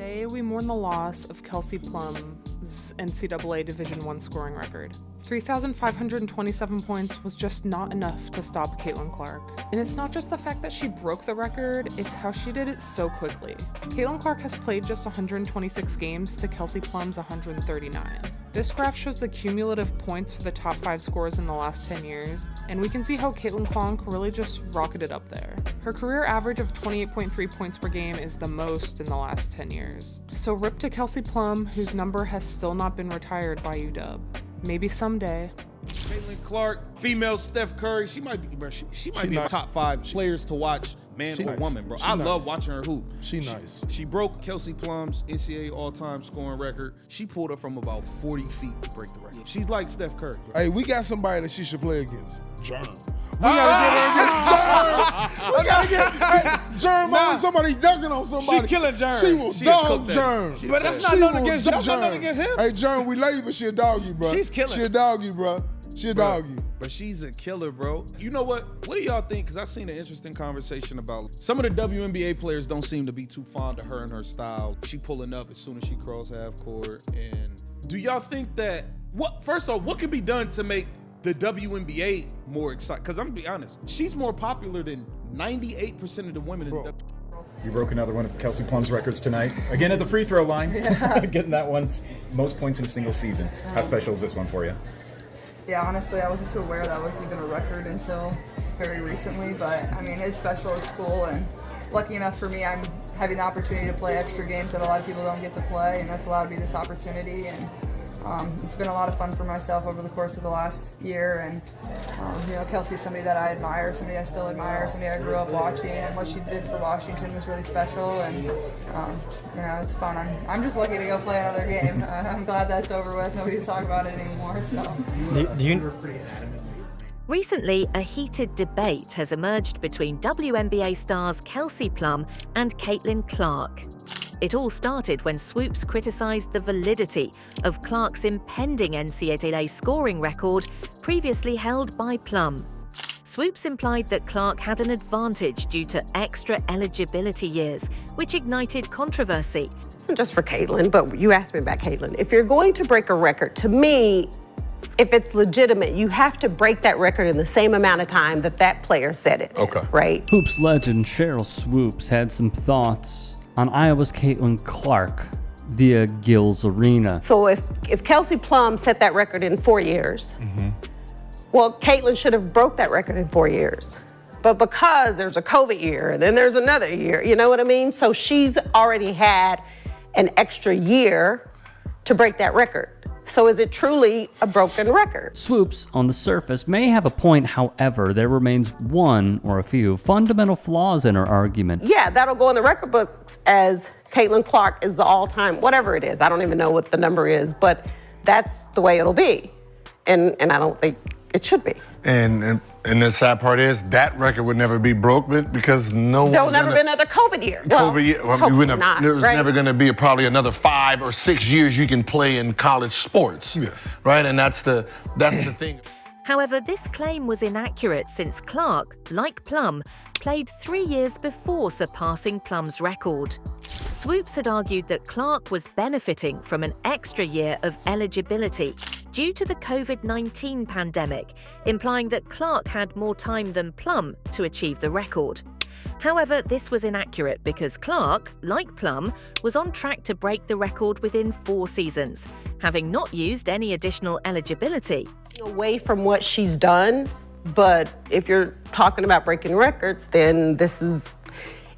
Today, we mourn the loss of Kelsey Plum's NCAA Division I scoring record. 3,527 points was just not enough to stop Caitlin Clark. And it's not just the fact that she broke the record, it's how she did it so quickly. Caitlin Clark has played just 126 games to Kelsey Plum's 139. This graph shows the cumulative points for the top 5 scorers in the last 10 years, and we can see how Caitlin Clark really just rocketed up there. Her career average of 28.3 points per game is the most in the last 10 years. So rip to Kelsey Plum, whose number has still not been retired by UW. Maybe someday. Caitlin Clark, female Steph Curry, she might be, bro. She might be nice. A top 5 players to watch, man or woman, bro. I love watching her hoop. She nice. She broke Kelsey Plum's NCAA all-time scoring record. She pulled up from about 40 feet to break the record. She's like Steph Curry. Bro. Hey, we got somebody that she should play against. Germ. We gotta get her against Germ. We gotta get Germ. Somebody dunking on somebody. She killing Germ. She will dog Germ. But that's not nothing against him. Hey, Germ, we love you, but she'll dog you, bro. She's killing. She'll dog you, bro. She'll dog you. But she's a killer, bro. You know what? What do y'all think? Because I seen an interesting conversation about some of the WNBA players don't seem to be too fond of her and her style. She pulling up as soon as she cross half court. And do y'all think that, first off, what can be done to make the WNBA more exciting? Because I'm gonna be honest, she's more popular than 98% of the women in the You broke another one of Kelsey Plum's records tonight. Again at the free throw line, getting that one most points in a single season. How special is this one for you? Yeah, honestly, I wasn't too aware that was even a record until very recently, but I mean, it's special at school, and lucky enough for me, I'm having the opportunity to play extra games that a lot of people don't get to play, and that's allowed me this opportunity, and it's been a lot of fun for myself over the course of the last year, and you know, Kelsey's somebody that I admire, somebody I still admire, somebody I grew up watching, and what she did for Washington was really special, and you know, it's fun. I'm just lucky to go play another game. I'm glad that's over with. Nobody's talking about it anymore. So. Recently, a heated debate has emerged between WNBA stars Kelsey Plum and Caitlin Clark. It all started when Swoopes criticised the validity of Clark's impending NCAA scoring record previously held by Plum. Swoopes implied that Clark had an advantage due to extra eligibility years, which ignited controversy. This isn't just for Caitlin, but you asked me about Caitlin. If you're going to break a record, to me, if it's legitimate, you have to break that record in the same amount of time that that player set it. Okay. Right? Hoops legend Sheryl Swoopes had some thoughts on Iowa's Caitlin Clark via Gil's Arena. So if Kelsey Plum set that record in 4 years, well, Caitlin should have broke that record in 4 years. But because there's a COVID year and then there's another year, you know what I mean? So she's already had an extra year to break that record. So is it truly a broken record? Swoopes, on the surface, may have a point. However, there remains one or a few fundamental flaws in her argument. Yeah, that'll go in the record books as Caitlin Clark is the all-time, whatever it is. I don't even know what the number is, but that's the way it'll be. And I don't think it should be. And the sad part is that record would never be broke because there'll never be another COVID year. COVID year. Well, there's right? never going to be probably another 5 or 6 years you can play in college sports, right? And that's the thing. However, this claim was inaccurate since Clark, like Plum, played 3 years before surpassing Plum's record. Swoopes had argued that Clark was benefiting from an extra year of eligibility due to the COVID-19 pandemic, implying that Clark had more time than Plum to achieve the record. However, this was inaccurate because Clark, like Plum, was on track to break the record within 4 seasons, having not used any additional eligibility. Away from what she's done, but if you're talking about breaking records, then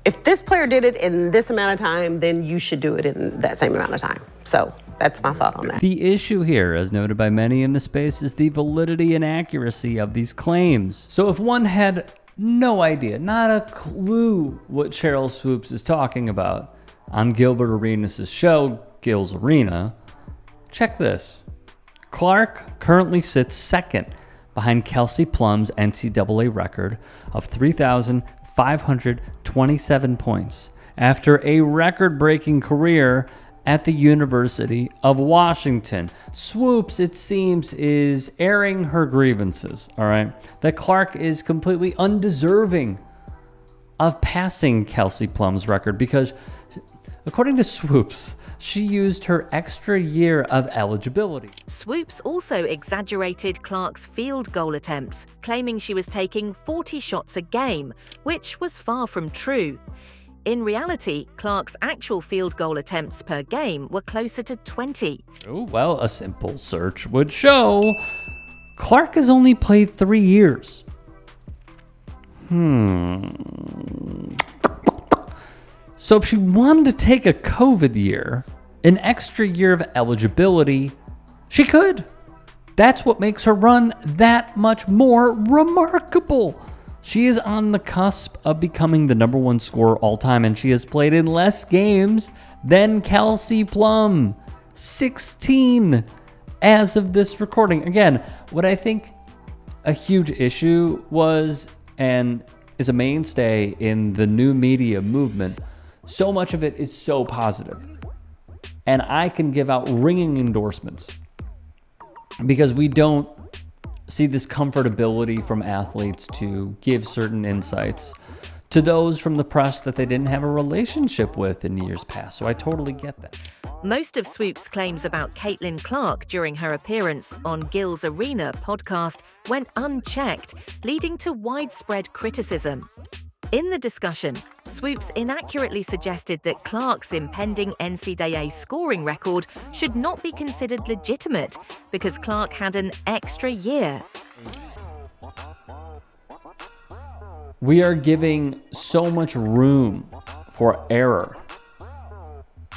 if this player did it in this amount of time, then you should do it in that same amount of time. So that's my thought on that. The issue here, as noted by many in the space, is the validity and accuracy of these claims. So if one had no idea, not a clue what Sheryl Swoopes is talking about on Gilbert Arenas' show, Gil's Arena, check this. Clark currently sits second behind Kelsey Plum's NCAA record of 3,527 points after a record-breaking career at the University of Washington. Swoopes, it seems, is airing her grievances, all right? That Clark is completely undeserving of passing Kelsey Plum's record because According to Swoopes, she used her extra year of eligibility. Swoopes also exaggerated Clark's field goal attempts, claiming she was taking 40 shots a game, which was far from true. In reality, Clark's actual field goal attempts per game were closer to 20. Oh, well, a simple search would show Clark has only played 3 years. So if she wanted to take a COVID year, an extra year of eligibility, she could. That's what makes her run that much more remarkable. She is on the cusp of becoming the #1 scorer all time, and she has played in less games than Kelsey Plum. 16 as of this recording. Again, what I think a huge issue was, and is a mainstay in the new media movement, so much of it is so positive. And I can give out ringing endorsements because we don't see this comfortability from athletes to give certain insights to those from the press that they didn't have a relationship with in years past. So I totally get that. Most of Swoopes' claims about Caitlin Clark during her appearance on Gil's Arena podcast went unchecked, leading to widespread criticism. In the discussion, Swoopes inaccurately suggested that Clark's impending NCAA scoring record should not be considered legitimate because Clark had an extra year. We are giving so much room for error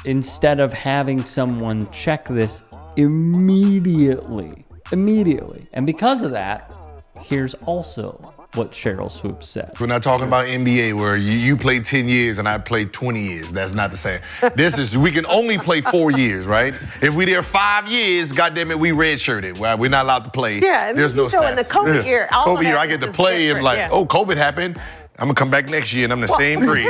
instead of having someone check this immediately. And because of that, here's also what Sheryl Swoopes said. We're not talking about NBA where you played 10 years and I played 20 years. That's not the same. This is, we can only play 4 years, right? If we there 5 years, goddamn it, we redshirted. Well, we're not allowed to play. Yeah, and there's no so in the COVID year, all COVID of year, that I get to is play and different, like, yeah. oh, COVID happened. I'm gonna come back next year and I'm the same grade.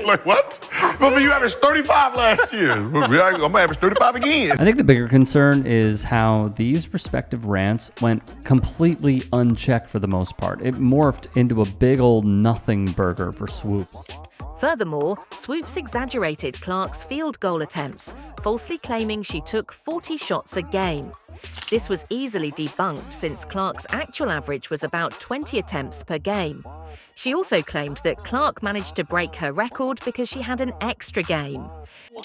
Like what? But you averaged 35 last year. I'm gonna average 35 again. I think the bigger concern is how these respective rants went completely unchecked for the most part. It morphed into a big old nothing burger for Swoopes. Furthermore, Swoopes exaggerated Clark's field goal attempts, falsely claiming she took 40 shots a game. This was easily debunked since Clark's actual average was about 20 attempts per game. She also claimed that Clark managed to break her record because she had an extra game.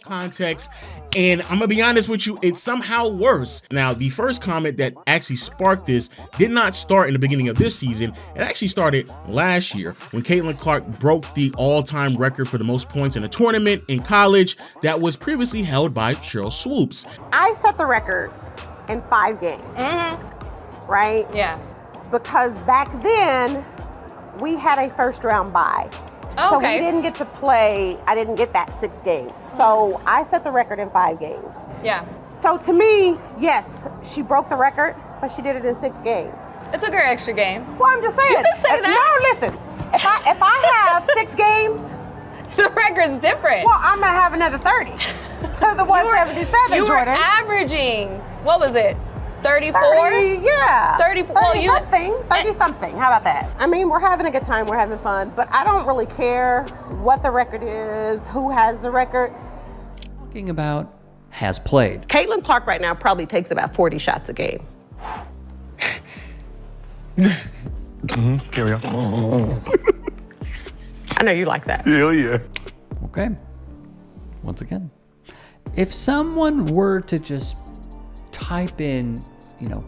Context, and I'm gonna be honest with you, it's somehow worse. Now, the first comment that actually sparked this did not start in the beginning of this season. It actually started last year when Caitlin Clark broke the all-time record for the most points in a tournament in college that was previously held by Sheryl Swoopes. I set the record in 5 games, right? Yeah. Because back then, we had a first round bye. So we didn't get to play, I didn't get that 6 games. So I set the record in 5 games. Yeah. So to me, yes, she broke the record, but she did it in 6 games. It took her extra game. Well, I'm just saying. You can say that. No, listen, if I have 6 games, The record's different. well, I'm gonna have another 30 to the 177, You were Jordan. averaging, what was it, 34? 30, yeah. 34. 30 something. 30 something. How about that? I mean, we're having a good time. We're having fun. But I don't really care what the record is, who has the record. Talking about has played. Caitlin Clark right now probably takes about 40 shots a game. Carry on. I know you like that. Hell yeah. Okay. Once again, if someone were to just type in,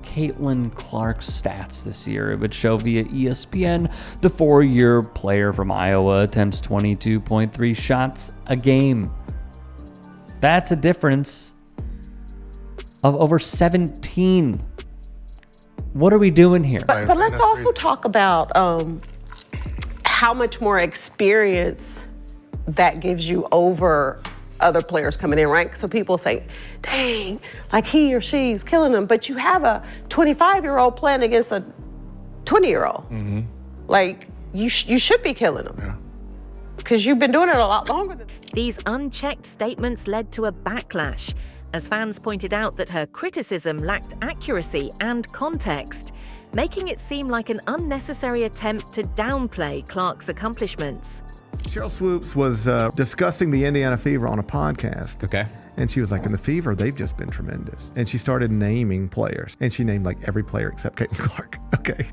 Caitlin Clark's stats this year, it would show via ESPN the 4-year player from Iowa attempts 22.3 shots a game. That's a difference of over 17. What are we doing here? But let's also talk about how much more experience that gives you over other players coming in, right? So people say, dang, like he or she's killing them, but you have a 25-year-old playing against a 20-year-old. Like, you should be killing them. Because you've been doing it a lot longer than. These unchecked statements led to a backlash, as fans pointed out that her criticism lacked accuracy and context, making it seem like an unnecessary attempt to downplay Clark's accomplishments. Sheryl Swoopes was discussing the Indiana Fever on a podcast. Okay. And she was like, in the Fever, they've just been tremendous. And she started naming players. And she named like every player except Caitlin Clark. Okay.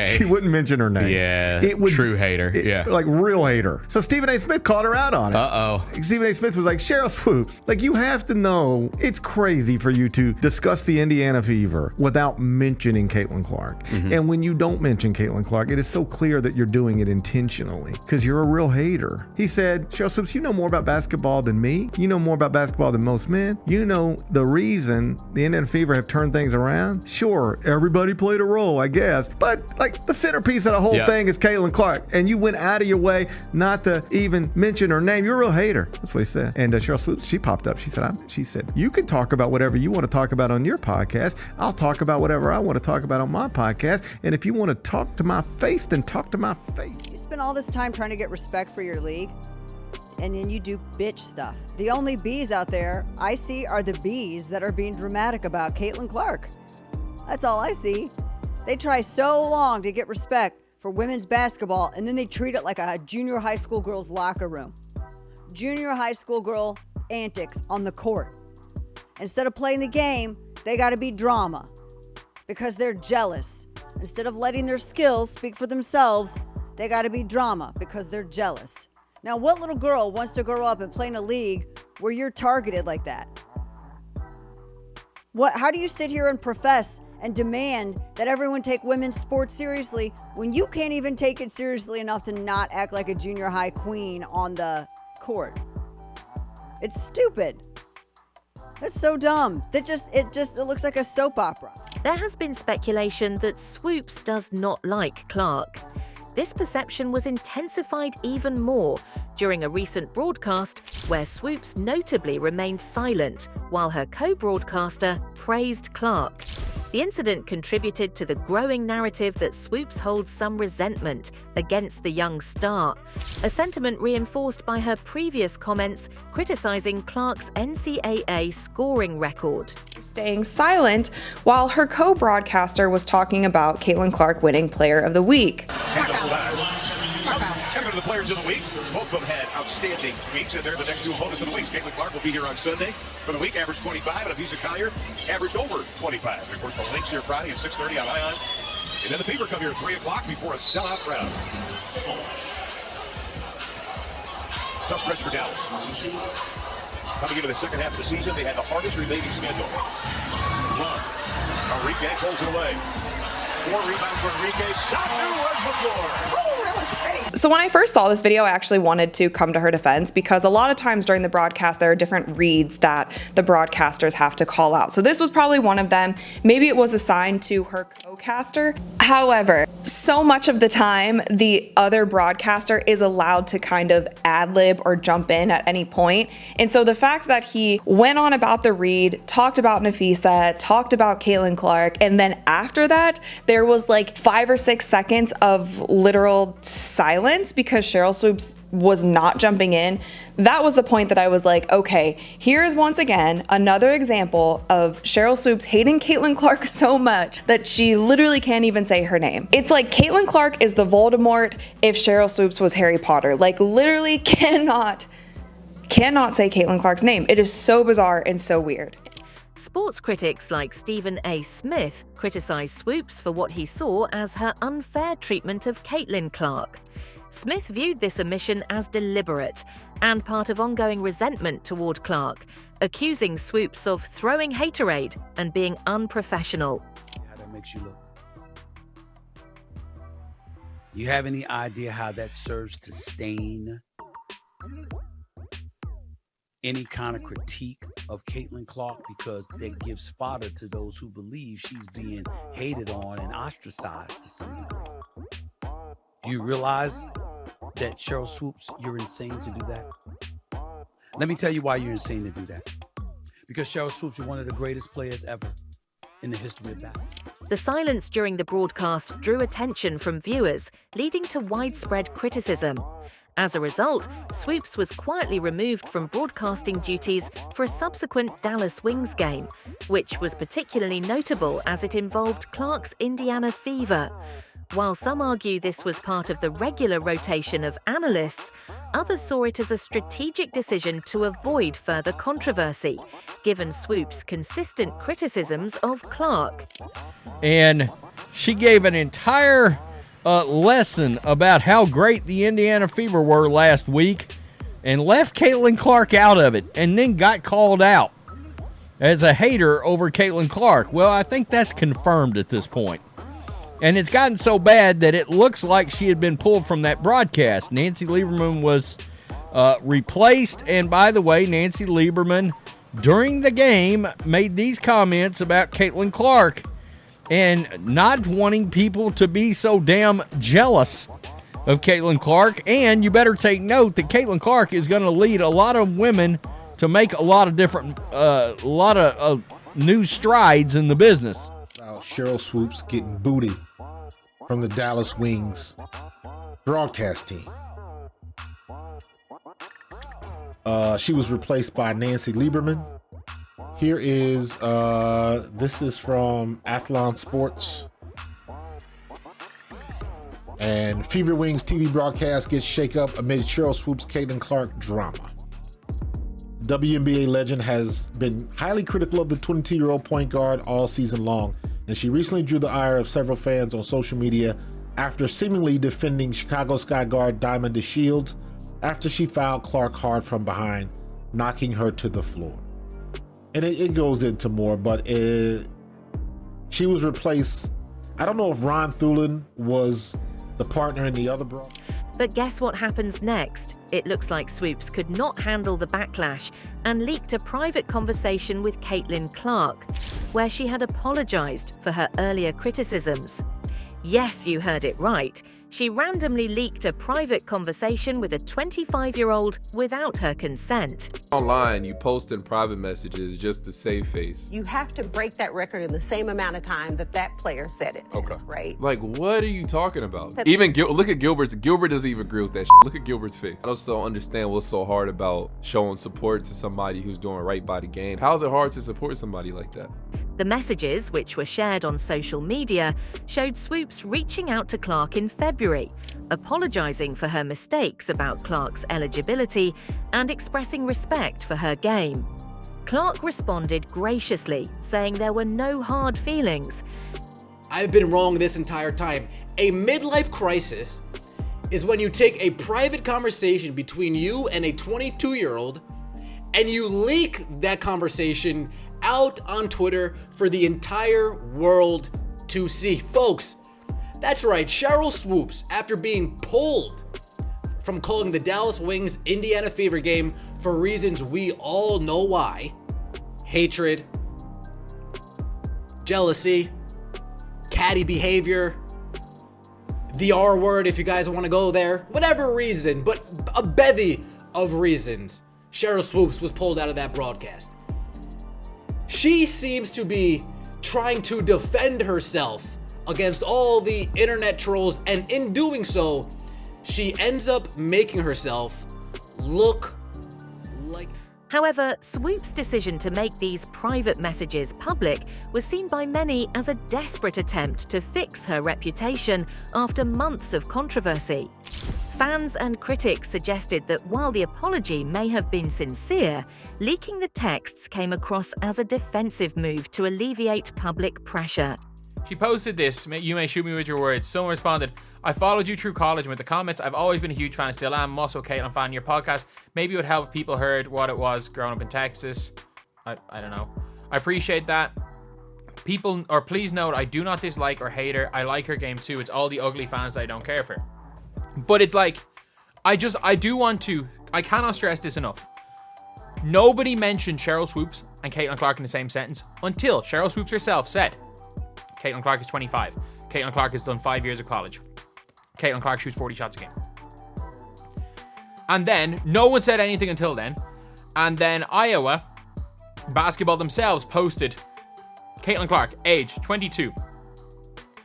She wouldn't mention her name. Yeah. True hater. Yeah. Like real hater. So Stephen A. Smith called her out on it. Uh-oh. Stephen A. Smith was like, Sheryl Swoopes, like you have to know it's crazy for you to discuss the Indiana Fever without mentioning Caitlin Clark. Mm-hmm. And when you don't mention Caitlin Clark, it is so clear that you're doing it intentionally because you're a real hater. He said, Sheryl Swoopes, you know more about basketball than me. You know more about basketball than most men. You know the reason the Indiana Fever have turned things around. Sure, everybody played a role, I guess. But like the centerpiece of the whole thing is Caitlin Clark. And you went out of your way not to even mention her name. You're a real hater. That's what he said. And Sheryl Swoopes, she popped up. She said, you can talk about whatever you want to talk about on your podcast. I'll talk about whatever I want to talk about on my podcast. And if you want to talk to my face, then talk to my face. You spend all this time trying to get respect for your league, and then you do bitch stuff. The only B's out there I see are the B's that are being dramatic about Caitlin Clark. That's all I see. They try so long to get respect for women's basketball, and then they treat it like a junior high school girl's locker room. Junior high school girl antics on the court. Instead of playing the game, they gotta be drama because they're jealous. Instead of letting their skills speak for themselves, they gotta be drama because they're jealous. Now, what little girl wants to grow up and play in a league where you're targeted like that? How do you sit here and profess and demand that everyone take women's sports seriously when you can't even take it seriously enough to not act like a junior high queen on the court? It's stupid. That's so dumb. It looks like a soap opera. There has been speculation that Swoopes does not like Clark. This perception was intensified even more during a recent broadcast where Swoopes notably remained silent while her co-broadcaster praised Clark. The incident contributed to the growing narrative that Swoopes holds some resentment against the young star, a sentiment reinforced by her previous comments criticizing Clark's NCAA scoring record. Staying silent while her co-broadcaster was talking about Caitlin Clark winning Player of the Week. Second of the Players of the Week. Both of them had outstanding weeks, and they're the next two opponents of the week. Caitlin Clark will be here on Sunday for the week, averaged 25, and Avisa Collier averaged over 25. Of course, the Lynx here Friday at 6:30 on Ion. And then the Fever come here at 3 o'clock before a sellout crowd. Tough stretch for Dallas. Coming into the second half of the season, they had the hardest remaining schedule. Plum. Enrique pulls it away. 4 rebounds for Enrique. Shot was the floor. So when I first saw this video, I actually wanted to come to her defense because a lot of times during the broadcast, there are different reads that the broadcasters have to call out. So this was probably one of them. Maybe it was assigned to her co-caster. However, so much of the time, the other broadcaster is allowed to kind of ad-lib or jump in at any point. And so the fact that he went on about the read, talked about Nafisa, talked about Caitlin Clark, and then after that, there was like 5 or 6 seconds of literal silence because Sheryl Swoopes was not jumping in. That was the point that I was like, okay, here's once again another example of Sheryl Swoopes hating Caitlin Clark so much that she literally can't even say her name. It's like Caitlin Clark is the Voldemort if Sheryl Swoopes was Harry Potter. Like literally cannot say Caitlin Clark's name. It is so bizarre and so weird. Sports critics like Stephen A. Smith criticized Swoopes for what he saw as her unfair treatment of Caitlin Clark. Smith viewed this omission as deliberate and part of ongoing resentment toward Clark, accusing Swoopes of throwing haterade and being unprofessional. How that makes you look. You have any idea how that serves to stain any kind of critique of Caitlin Clark, because that gives fodder to those who believe she's being hated on and ostracized to some degree. Do you realize that, Sheryl Swoopes, you're insane to do that? Let me tell you why you're insane to do that. Because Sheryl Swoopes, you're one of the greatest players ever in the history of basketball. The silence during the broadcast drew attention from viewers, leading to widespread criticism. As a result, Swoopes was quietly removed from broadcasting duties for a subsequent Dallas Wings game, which was particularly notable as it involved Clark's Indiana Fever. While some argue this was part of the regular rotation of analysts, others saw it as a strategic decision to avoid further controversy, given Swoopes' consistent criticisms of Clark. And she gave an entire lesson about how great the Indiana Fever were last week and left Caitlin Clark out of it, and then got called out as a hater over Caitlin Clark. Well, I think that's confirmed at this point. And it's gotten so bad that it looks like she had been pulled from that broadcast. Nancy Lieberman was replaced. And by the way, Nancy Lieberman, during the game, made these comments about Caitlin Clark and not wanting people to be so damn jealous of Caitlin Clark. And you better take note that Caitlin Clark is going to lead a lot of women to make a lot of different, new strides in the business. Sheryl Swoopes getting booty from the Dallas Wings broadcast team. She was replaced by Nancy Lieberman. Here is, this is from Athlon Sports. And Fever Wings TV broadcast gets shakeup amid Sheryl Swoopes' Caitlin Clark drama. WNBA legend has been highly critical of the 22-year-old point guard all season long, and she recently drew the ire of several fans on social media after seemingly defending Chicago Sky guard Diamond DeShields after she fouled Clark hard from behind, knocking her to the floor. And it goes into more, but she was replaced. I don't know if Ron Thulin was the partner in the other broadcast. But guess what happens next? It looks like Swoopes could not handle the backlash and leaked a private conversation with Caitlin Clark, where she had apologized for her earlier criticisms. Yes, you heard it right. She randomly leaked a private conversation with a 25-year-old without her consent. Online, you post in private messages just to save face. You have to break that record in the same amount of time that player said it. Okay. Right? Like, what are you talking about? Even look at Gilbert's. Gilbert doesn't even agree with that shit. Look at Gilbert's face. I just don't understand what's so hard about showing support to somebody who's doing right by the game. How is it hard to support somebody like that? The messages, which were shared on social media, showed Swoopes reaching out to Clark in February, apologizing for her mistakes about Clark's eligibility and expressing respect for her game. Clark responded graciously, saying there were no hard feelings. I've been wrong this entire time. A midlife crisis is when you take a private conversation between you and a 22-year-old and you leak that conversation out on Twitter for the entire world to see. Folks, that's right, Sheryl Swoopes, after being pulled from calling the Dallas Wings Indiana Fever game for reasons we all know why, hatred, jealousy, catty behavior, the R word if you guys want to go there, whatever reason, but a bevy of reasons, Sheryl Swoopes was pulled out of that broadcast. She seems to be trying to defend herself against all the internet trolls, and in doing so, she ends up making herself look like... However, Swoopes' decision to make these private messages public was seen by many as a desperate attempt to fix her reputation after months of controversy. Fans and critics suggested that while the apology may have been sincere, leaking the texts came across as a defensive move to alleviate public pressure. She posted this, "You may shoot me with your words." Someone responded, "I followed you through college and with the comments. I've always been a huge fan, still am. I'm also a Caitlin fan. Your podcast maybe it would help if people heard what it was growing up in Texas." I don't know. I appreciate that. Please note, I do not dislike or hate her. I like her game too. It's all the ugly fans that I don't care for. But it's like, I cannot stress this enough. Nobody mentioned Sheryl Swoopes and Caitlin Clark in the same sentence until Sheryl Swoopes herself said, Caitlin Clark is 25. Caitlin Clark has done 5 years of college. Caitlin Clark shoots 40 shots a game. And then, no one said anything until then. And then Iowa basketball themselves posted Caitlin Clark, age 22,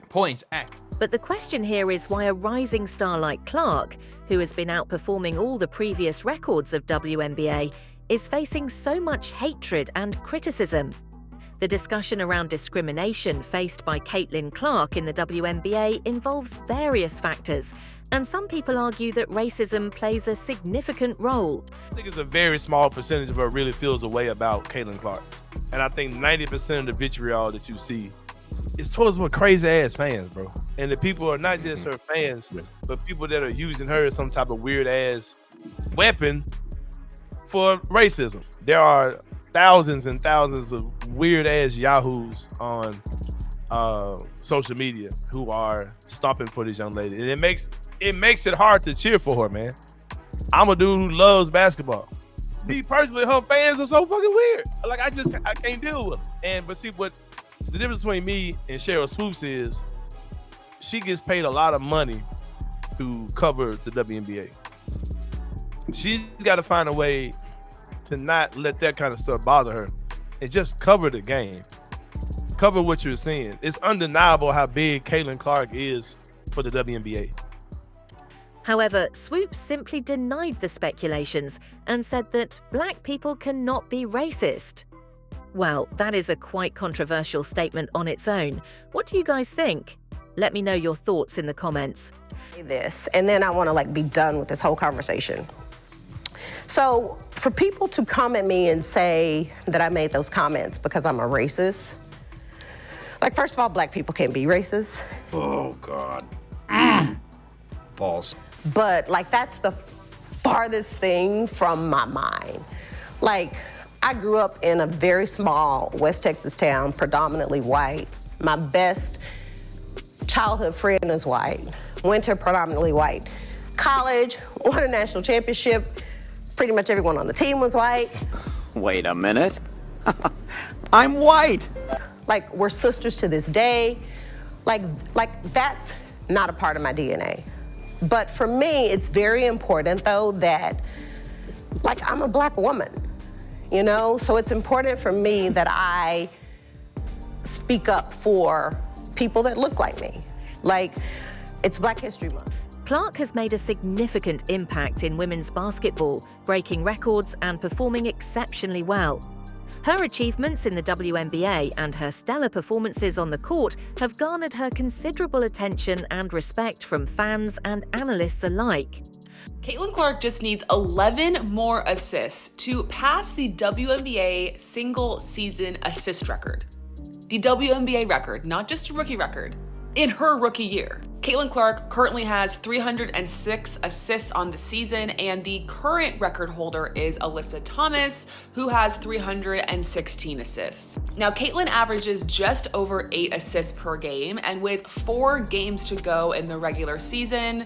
points X. But the question here is why a rising star like Clark, who has been outperforming all the previous records of WNBA, is facing so much hatred and criticism. The discussion around discrimination faced by Caitlin Clark in the WNBA involves various factors, and some people argue that racism plays a significant role. I think it's a very small percentage of her really feels a way about Caitlin Clark. And I think 90% of the vitriol that you see is towards some crazy ass fans, bro. And the people are not just her fans, but people that are using her as some type of weird ass weapon for racism. There are thousands and thousands of weird ass yahoos on social media who are stomping for this young lady, and it makes it hard to cheer for her, man. I'm a dude who loves basketball. Me personally, her fans are so fucking weird. Like I can't deal with them. But see what the difference between me and Sheryl Swoopes is, she gets paid a lot of money to cover the WNBA. She's got to find a way to not let that kind of stuff bother her and just cover the game. Cover what you're seeing. It's undeniable how big Caitlin Clark is for the WNBA. However, Swoopes simply denied the speculations and said that black people cannot be racist. Well, that is a quite controversial statement on its own. What do you guys think? Let me know your thoughts in the comments. This, and then I want to be done with this whole conversation. So for people to come at me and say that I made those comments because I'm a racist, first of all, black people can't be racist. Oh, God. False. But that's the farthest thing from my mind. I grew up in a very small West Texas town, predominantly white. My best childhood friend is white. Went to predominantly white. College, won a national championship. Pretty much everyone on the team was white. Wait a minute. I'm white. We're sisters to this day. That's not a part of my DNA. But for me, it's very important, though, that, I'm a black woman, So it's important for me that I speak up for people that look like me. It's Black History Month. Clark has made a significant impact in women's basketball, breaking records and performing exceptionally well. Her achievements in the WNBA and her stellar performances on the court have garnered her considerable attention and respect from fans and analysts alike. Caitlin Clark just needs 11 more assists to pass the WNBA single season assist record. The WNBA record, not just a rookie record, in her rookie year. Caitlin Clark currently has 306 assists on the season, and the current record holder is Alyssa Thomas, who has 316 assists. Now, Caitlin averages just over 8 assists per game, and with 4 games to go in the regular season,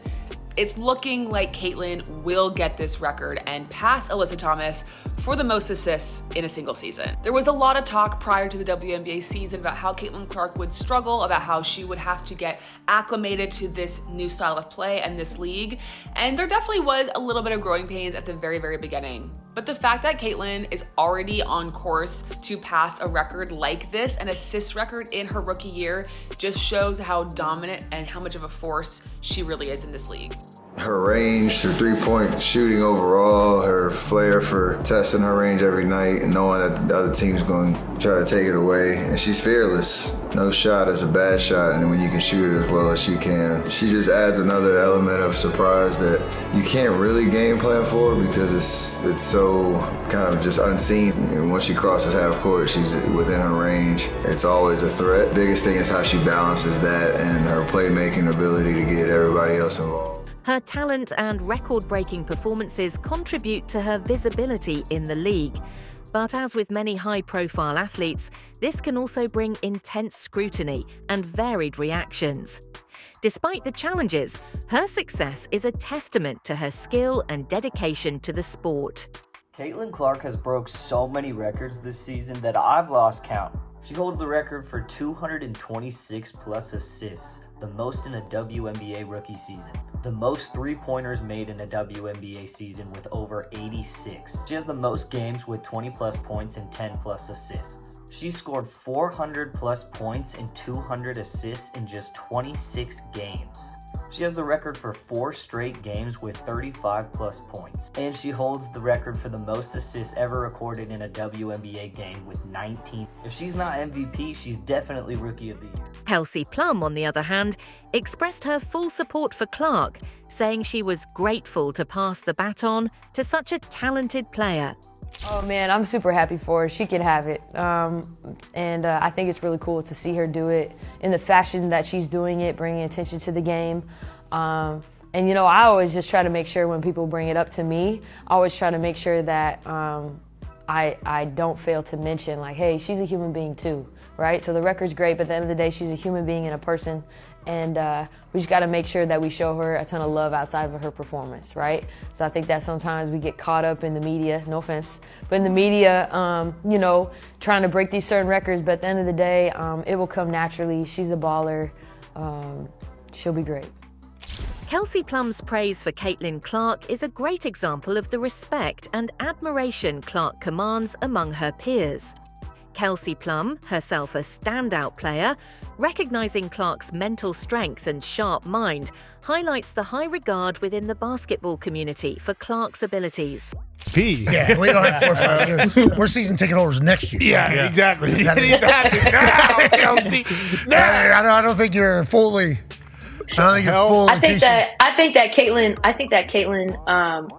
it's looking like Caitlin will get this record and pass Alyssa Thomas for the most assists in a single season. There was a lot of talk prior to the WNBA season about how Caitlin Clark would struggle, about how she would have to get acclimated to this new style of play and this league. And there definitely was a little bit of growing pains at the very, very beginning. But the fact that Caitlin is already on course to pass a record like this, an assist record in her rookie year, just shows how dominant and how much of a force she really is in this league. Her range, her three-point shooting overall, her flair for testing her range every night and knowing that the other team's going to try to take it away. And she's fearless. No shot is a bad shot, and when you can shoot it as well as she can. She just adds another element of surprise that you can't really game plan for because it's so kind of just unseen. And once she crosses half court, she's within her range. It's always a threat. Biggest thing is how she balances that and her playmaking ability to get everybody else involved. Her talent and record-breaking performances contribute to her visibility in the league. But as with many high-profile athletes, this can also bring intense scrutiny and varied reactions. Despite the challenges, her success is a testament to her skill and dedication to the sport. Caitlin Clark has broke so many records this season that I've lost count. She holds the record for 226 plus assists, the most in a WNBA rookie season. The most three-pointers made in a WNBA season with over 86. She has the most games with 20 plus points and 10 plus assists. She scored 400 plus points and 200 assists in just 26 games. She has the record for 4 straight games with 35+ points. And she holds the record for the most assists ever recorded in a WNBA game with 19. If she's not MVP, she's definitely Rookie of the Year. Kelsey Plum, on the other hand, expressed her full support for Clark, saying she was grateful to pass the baton to such a talented player. Oh man, I'm super happy for her. She can have it. I think it's really cool to see her do it in the fashion that she's doing it, bringing attention to the game. I always just try to make sure when people bring it up to me, I always try to make sure that I don't fail to mention, like, hey, she's a human being too, right? So the record's great, but at the end of the day, she's a human being and a person. And we just got to make sure that we show her a ton of love outside of her performance, right? So I think that sometimes we get caught up in the media, no offense, but in the media, trying to break these certain records. But at the end of the day, it will come naturally. She's a baller. She'll be great. Kelsey Plum's praise for Caitlin Clark is a great example of the respect and admiration Clark commands among her peers. Kelsey Plum, herself a standout player, recognizing Clark's mental strength and sharp mind, highlights the high regard within the basketball community for Clark's abilities. Yeah, we don't have 4 or 5 years. We're season ticket holders next year. Yeah, exactly. Exactly. I don't think you're fully. I think that Caitlin,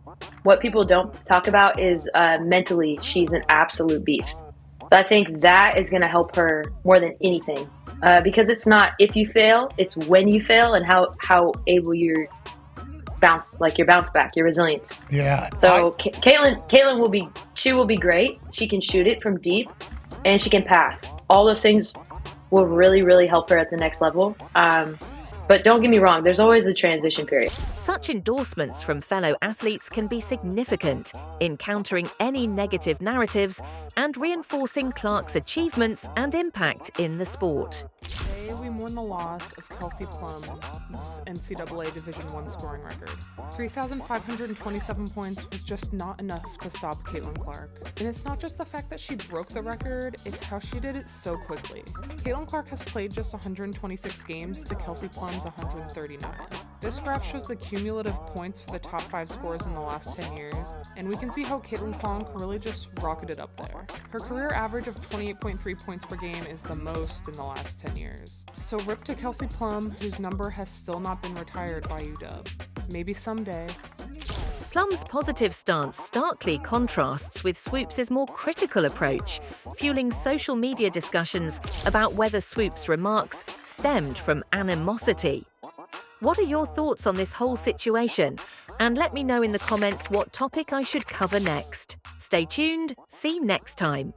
what people don't talk about is mentally, she's an absolute beast. So I think that is going to help her more than anything, because it's not if you fail, it's when you fail and how able you're your bounce back, your resilience. Yeah. So Caitlin will be great. She can shoot it from deep, and she can pass. All those things will really, really help her at the next level. But don't get me wrong, there's always a transition period. Such endorsements from fellow athletes can be significant in countering any negative narratives and reinforcing Clark's achievements and impact in the sport. Today, we mourn the loss of Kelsey Plum's NCAA Division I scoring record. 3,527 points was just not enough to stop Caitlin Clark. And it's not just the fact that she broke the record, it's how she did it so quickly. Caitlin Clark has played just 126 games to Kelsey Plum's 139. This graph shows the cumulative points for the top 5 scorers in the last 10 years, and we can see how Caitlin Clark really just rocketed up there. Her career average of 28.3 points per game is the most in the last 10 years. So rip to Kelsey Plum, whose number has still not been retired by UW. Maybe someday. Plum's positive stance starkly contrasts with Swoopes' more critical approach, fueling social media discussions about whether Swoopes' remarks stemmed from animosity. What are your thoughts on this whole situation? And let me know in the comments what topic I should cover next. Stay tuned, see you next time.